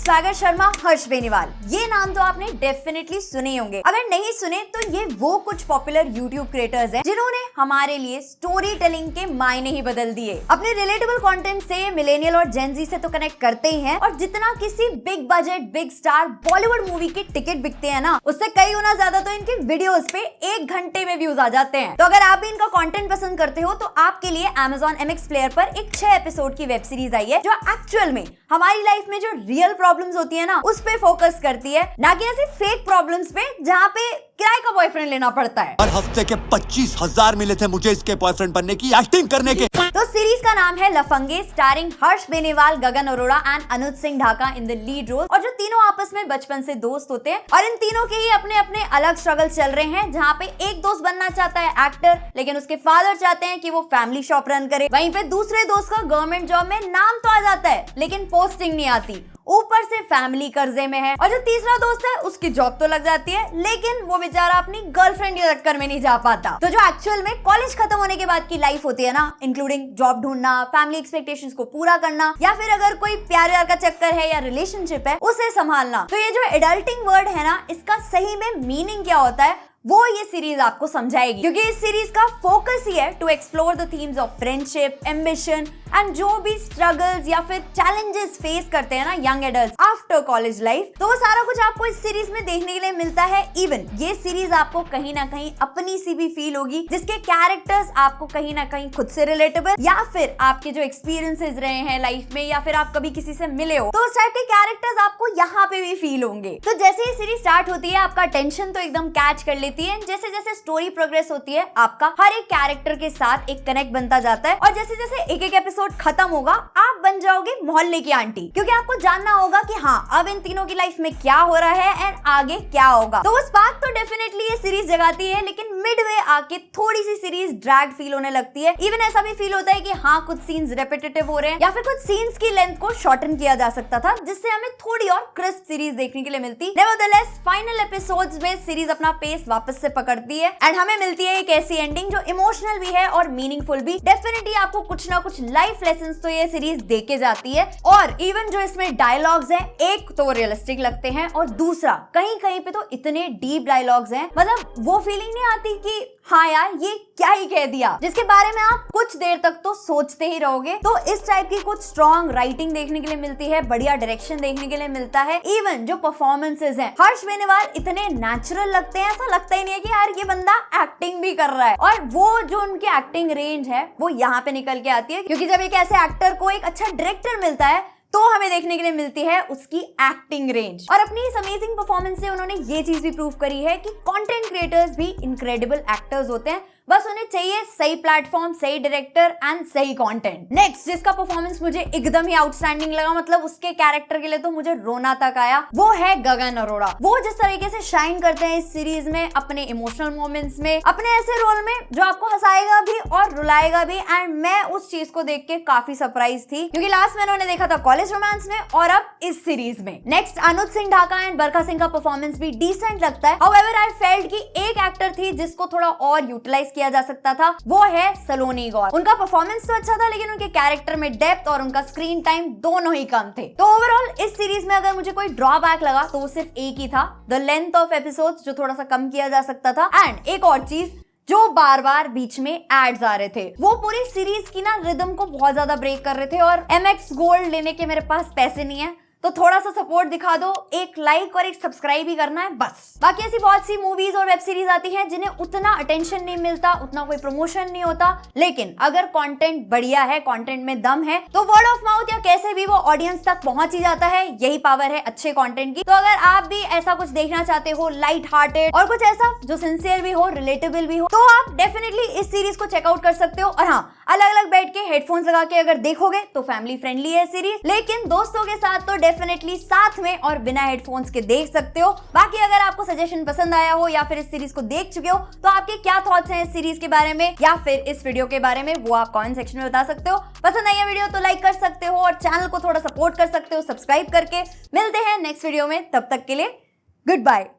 सागर शर्मा, हर्ष बेनीवाल, ये नाम तो आपने डेफिनेटली सुने होंगे। अगर नहीं सुने तो ये वो कुछ पॉपुलर यूट्यूब क्रिएटर्स हैं जिन्होंने हमारे लिए स्टोरी टेलिंग के मायने ही बदल दिए। अपने रिलेटेबल कंटेंट से मिलेनियल और जेन जी से तो कनेक्ट करते ही हैं, और जितना किसी big budget big star Bollywood movie के टिकट बिकते हैं ना, उससे कई गुना ज्यादा तो इनके वीडियोस पे 1 घंटे में व्यूज आ जाते हैं। तो अगर आप भी इनका कंटेंट पसंद करते हो तो आपके लिए Amazon MX प्लेयर पर एक 6 एपिसोड की वेब सीरीज आई है जो एक्चुअल में हमारी लाइफ में जो रियल प्रॉब्लम्स होती है ना, उस पे फोकस करती है, ना कि ऐसे फेक प्रॉब्लम्स पे जहाँ पे किराए का बॉयफ्रेंड लेना पड़ता है। हर हफ्ते के 25,000 मिले थे मुझे इसके बॉयफ्रेंड बनने की एक्टिंग करने के। तो सीरीज का नाम है Lafange, starring Harsh Beniwal, Gagan Arora and Anuj Singh Dhaka in the lead role. और जो तीनों आपस में बचपन से दोस्त होते हैं और इन तीनों के ही अपने अपने अलग स्ट्रगल चल रहे हैं, जहाँ पे एक दोस्त बनना चाहता है एक्टर, लेकिन उसके फादर चाहते हैं कि वो फैमिली शॉप रन करे। वहीं पे दूसरे दोस्त का गवर्नमेंट जॉब में नाम तो आ जाता है लेकिन पोस्टिंग नहीं आती, ऊपर से फैमिली कर्जे में है। और जो तीसरा दोस्त है उसकी जॉब तो लग जाती है लेकिन वो बेचारा अपनी गर्लफ्रेंड के चक्कर में नहीं जा पाता। तो जो एक्चुअल में कॉलेज खत्म होने के बाद की लाइफ होती है ना, इंक्लूडिंग जॉब ढूंढना, फैमिली एक्सपेक्टेशंस को पूरा करना, या फिर अगर कोई प्यार व्यार का चक्कर है या रिलेशनशिप है उसे संभालना, तो ये जो एडल्टिंग वर्ड है ना, इसका सही में मीनिंग क्या होता है वो ये सीरीज आपको समझाएगी। क्योंकि इस सीरीज का फोकस ही है to explore the themes of friendship, ambition and जो भी स्ट्रगल्स या फिर चैलेंजेस फेस करते हैं ना young adults after college life, तो वो सारा कुछ आपको इस सीरीज में देखने के लिए मिलता है। इवन ये सीरीज आपको कहीं ना कहीं अपनी सी भी फील होगी, जिसके कैरेक्टर्स आपको कहीं ना कहीं खुद से रिलेटेबल या फिर आपके जो एक्सपीरियंसेस रहे हैं लाइफ में, या फिर आप कभी किसी से मिले हो, तो उस टाइप के कैरेक्टर्स आपको यहाँ पे भी फील होंगे। तो जैसे ही सीरीज स्टार्ट होती है आपका टेंशन तो एकदम कैच कर लेती है। जैसे जैसे स्टोरी प्रोग्रेस होती है आपका हर एक कैरेक्टर के साथ एक कनेक्ट बनता जाता है, और जैसे जैसे एक एक एपिसोड खत्म होगा आप बन जाओगे मोहल्ले की आंटी, क्योंकि आपको जानना होगा कि हाँ अब इन तीनों की लाइफ में क्या हो रहा है एंड आगे क्या होगा। तो उस बात तो डेफिनेटली ये सीरीज जगाती है, लेकिन मिडवे आके थोड़ी सी सीरीज ड्रैग फील होने लगती है। इवन ऐसा भी फील होता है कि हाँ कुछ सीन्स रेपिटेटिव हो रहे हैं, या फिर कुछ सीन्स की लेंथ को शॉर्टन किया जा सकता था, जिससे हमें थोड़ी और क्रिस्प सीरीज देखने के लिए मिलती। नेवरदलेस फाइनल एपिसोड्स में सीरीज अपना पेस वापस से पकड़ती है एंड हमें मिलती है एक ऐसी एंडिंग जो इमोशनल भी है और मीनिंगफुल भी। डेफिनेटली आपको कुछ ना कुछ लाइफ लेसन्स तो ये सीरीज देके जाती है। और इवन जो इसमें डायलॉग्स हैं, एक तो रियलिस्टिक लगते हैं और दूसरा कहीं कहीं पे तो इतने डीप डायलॉग्स हैं, मतलब वो फीलिंग नहीं आती कि हाँ यार ये क्या ही कह दिया, जिसके बारे में आप कुछ देर तक तो सोचते ही रहोगे। तो इस टाइप की कुछ स्ट्रॉन्ग राइटिंग देखने के लिए मिलती है, बढ़िया डायरेक्शन देखने के लिए मिलता है। इवन जो परफॉर्मेंसेस हैं, हर्ष बेनीवाल इतने नेचुरल लगते हैं, ऐसा लगता ही नहीं है कि यार ये बंदा एक्टिंग भी कर रहा है। और वो जो उनकी एक्टिंग रेंज है वो यहाँ पे निकल के आती है, क्योंकि जब एक ऐसे एक्टर को एक अच्छा डायरेक्टर मिलता है तो हमें देखने के लिए मिलती है उसकी एक्टिंग रेंज। और अपनी इस अमेजिंग परफॉर्मेंस से उन्होंने ये चीज भी प्रूव करी है कि कंटेंट क्रिएटर्स भी इनक्रेडिबल एक्टर्स होते हैं, बस उन्हें चाहिए सही प्लेटफॉर्म, सही डायरेक्टर एंड सही कंटेंट। नेक्स्ट जिसका परफॉर्मेंस मुझे एकदम ही आउटस्टैंडिंग लगा, मतलब उसके कैरेक्टर के लिए तो मुझे रोना तक आया, वो है गगन अरोड़ा। वो जिस तरीके से शाइन करते हैं इस सीरीज में अपने इमोशनल मोमेंट्स में, अपने ऐसे रोल में जो आपको हंसाएगा भी और रुलाएगा भी। एंड मैं उस चीज को देख के काफी सरप्राइज थी, क्योंकि लास्ट में उन्होंने देखा था कॉलेज रोमांस में और अब इस सीरीज में। नेक्स्ट अनुज सिंह ढाका एंड बरखा सिंह का परफॉर्मेंस भी डिसेंट लगता है। हाउएवर आई फेल्ट कि एक एक्टर थी जिसको थोड़ा और यूटिलाइज किया जा सकता था, वो है सलोनी गौर। उनका परफॉर्मेंस तो अच्छा था लेकिन उनके कैरेक्टर में डेप्थ और उनका स्क्रीन टाइम दोनों ही कम थे। तो ओवरऑल इस सीरीज में अगर मुझे कोई ड्रॉबैक लगा तो वो सिर्फ एक ही था, द लेंथ ऑफ एपिसोड्स जो थोड़ा सा कम किया जा सकता था। एंड एक और चीज, जो बार बार बीच में एड्स आ रहे थे, वो पूरी सीरीज की ना रिदम को बहुत ज्यादा ब्रेक कर रहे थे। और MX गोल्ड लेने के मेरे पास पैसे नहीं है, तो थोड़ा सा सपोर्ट दिखा दो, एक लाइक और एक सब्सक्राइब ही करना है बस। बाकी ऐसी बहुत सी मूवीज और वेब सीरीज आती हैं जिन्हें उतना अटेंशन नहीं मिलता, उतना कोई प्रमोशन नहीं होता, लेकिन अगर कंटेंट बढ़िया है, कंटेंट में दम है, तो वर्ड ऑफ माउथ या कैसे भी वो ऑडियंस तक पहुंच ही जाता है। यही पावर है अच्छे कंटेंट की। तो अगर आप भी ऐसा कुछ देखना चाहते हो, लाइट हार्टेड और कुछ ऐसा जो सिंसियर भी हो, रिलेटेबल भी हो, तो आप डेफिनेटली इस सीरीज को चेकआउट कर सकते हो। और हाँ, अलग अलग बैठ के हेडफोन्स लगा के अगर देखोगे तो फैमिली फ्रेंडली है सीरीज, लेकिन दोस्तों के साथ तो डेफिनेटली साथ में और बिना हेडफोन्स के देख सकते हो। बाकी अगर आपको सजेशन पसंद आया हो या फिर इस सीरीज को देख चुके हो तो आपके क्या थॉट्स हैं इस सीरीज के बारे में या फिर इस वीडियो के बारे में, वो आप कमेंट सेक्शन में बता सकते हो। पसंद आई है वीडियो तो लाइक कर सकते हो और चैनल को थोड़ा सपोर्ट कर सकते हो सब्सक्राइब करके। मिलते हैं नेक्स्ट वीडियो में, तब तक के लिए गुड बाय।